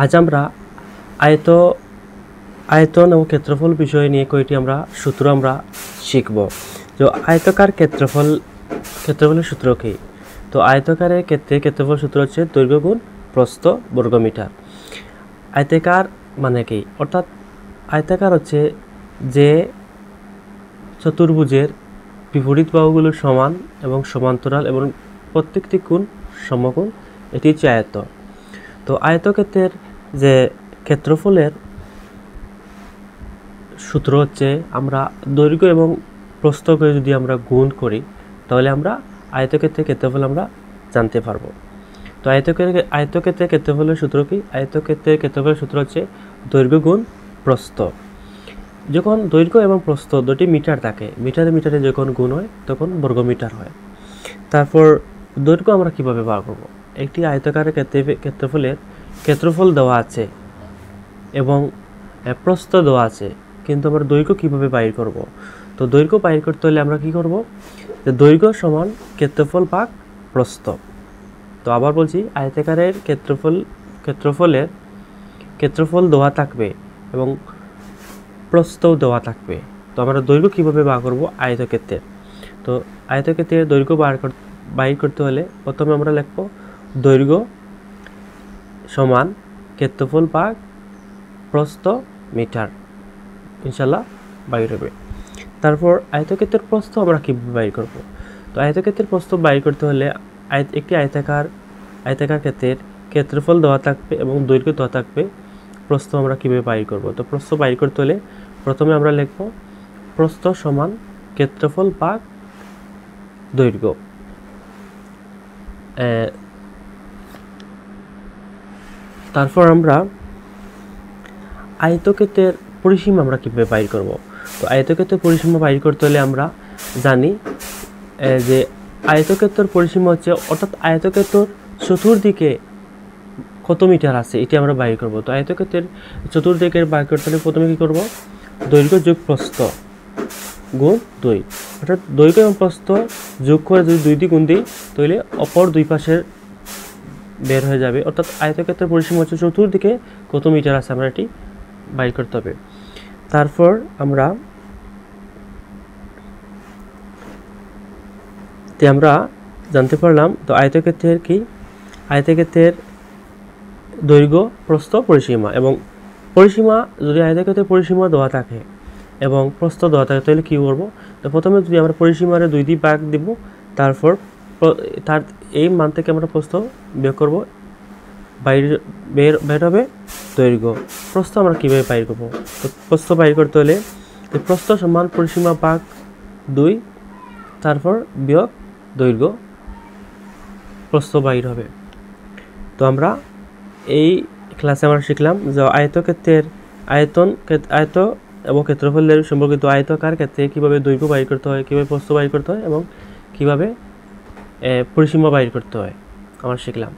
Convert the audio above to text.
আজ আমরা আয়তন এবং ক্ষেত্রফল বিষয় নিয়ে কয়েকটি আমরা সূত্র আমরা শিখব। তো আয়তকার ক্ষেত্রফলের সূত্র কি? তো আয়তকারের ক্ষেত্রে ক্ষেত্রফল সূত্র হচ্ছে দৈর্ঘ্য গুণ প্রস্থ বর্গমিটার। আয়তাকার মানে কি? অর্থাৎ আয়তাকার হচ্ছে যে চতুর্ভুজের বিপরীত বাহুগুলো সমান এবং সমান্তরাল এবং প্রত্যেকটি কোণ সমকোণ, এটি হচ্ছে আয়ত। তো আয়তক্ষেত্রের যে ক্ষেত্রফলের সূত্র হচ্ছে আমরা দৈর্ঘ্য এবং প্রস্থকে যদি আমরা গুণ করি তাহলে আমরা আয়তক্ষেত্রের ক্ষেত্রফল আমরা জানতে পারবো। তো আয়তক্ষেত্রের ক্ষেত্রফলের সূত্র কি? আয়তক্ষেত্রের ক্ষেত্রফলের সূত্র হচ্ছে দৈর্ঘ্য গুণ প্রস্থ। যখন দৈর্ঘ্য এবং প্রস্থ দুটি মিটার থাকে, মিটারে যখন গুণ হয় তখন বর্গমিটার হয়। তারপর দৈর্ঘ্য আমরা কিভাবে বার করব? একটি আয়তকারের ক্ষেত্রফলের ক্ষেত্রফল দেওয়া আছে এবং প্রস্থ দেওয়া আছে, কিন্তু আমরা দৈর্ঘ্য কিভাবে বাইর করব? তো দৈর্ঘ্য বাইর করতে হলে আমরা কি করব? যে দৈর্ঘ্য সমান ক্ষেত্রফল ভাগ প্রস্থ। তো আবার বলছি, আয়তাকারের ক্ষেত্রফলের ক্ষেত্রফল দেওয়া থাকবে এবং প্রস্থও দেওয়া থাকবে। তো আমরা দৈর্ঘ্য কিভাবে বার করব আয়তক্ষেত্রের? তো আয়তক্ষেত্রের দৈর্ঘ্য বাইর করতে হলে প্রথমে আমরা লিখব দৈর্ঘ্য সমান ক্ষেত্রফল ভাগ প্রস্থ মিটার, ইনশাল্লাহ বাইর হবে। তারপর আয়তক্ষেত্রের প্রস্থ আমরা কীভাবে বাইর করব? তো আয়তক্ষেত্রের প্রস্থ বাইর করতে হলে একটি আয়তাকার ক্ষেত্রের ক্ষেত্রফল দেওয়া থাকবে এবং দৈর্ঘ্য দেওয়া থাকবে। প্রস্থ আমরা কীভাবে বাইর করব? তো প্রস্থ বাইর করতে হলে প্রথমে আমরা লিখব প্রস্থ সমান ক্ষেত্রফল ভাগ দৈর্ঘ্য। তারপর আমরা আয়তক্ষেত্রের পরিসীমা আমরা কীভাবে বাইর করব? তো আয়তক্ষেত্রের পরিসীমা বাইর করতে হলে আমরা জানি যে আয়তক্ষেত্রের পরিসীমা হচ্ছে, অর্থাৎ আয়তক্ষেত্রের চতুর্দিকে কত মিটার আছে এটি আমরা বাইর করব। তো আয়তক্ষেত্রের চতুর্দিকে বাইর করতে হলে প্রথমে কী করব? দৈর্ঘ্য যোগ প্রস্থ গুণ 2, অর্থাৎ দৈর্ঘ্য এবং প্রস্থ যোগ করে যদি 2 দিয়ে গুণ দিই তাহলে অপর দুই পাশের বের হয়ে যাবে। অর্থাৎ আয়তক্ষেত্রের পরিসীমা হচ্ছে চতুর্দিকে কত মিটার আছে আমরা এটি বাইর করতে হবে। তারপর আমরা জানতে পারলাম তো আয়তক্ষেত্রের কি? আয়তক্ষেত্রের দৈর্ঘ্য প্রস্থ পরিসীমা, এবং পরিসীমা যদি আয়তক্ষেত্রের পরিসীমা দেওয়া থাকে এবং প্রস্থ দেওয়া থাকে তাহলে কী করব? তো প্রথমে যদি আমরা পরিসীমারে 2 দিয়ে ভাগ দিব, তারপর তার এই মান থেকে আমরা প্রস্থ বের করব, বের হবে দৈর্ঘ্য। প্রস্থ আমরা কীভাবে বাইর করব? তো প্রস্থ বাইর করতে হলে প্রস্থ সমান পরিসীমা ভাগ 2, তারপর বিয়োগ দৈর্ঘ্য, প্রস্থ বাইর হবে। তো আমরা এই ক্লাসে আমরা শিখলাম যে আয়ত এবং ক্ষেত্রফলের সম্পর্কিত আয়তকার ক্ষেত্রে কীভাবে দৈর্ঘ্য বাইর করতে হয়, কীভাবে প্রস্থ বাইর করতে হয় এবং কীভাবে পরিসীমা বাইর করতে হয় আমরা শিখলাম।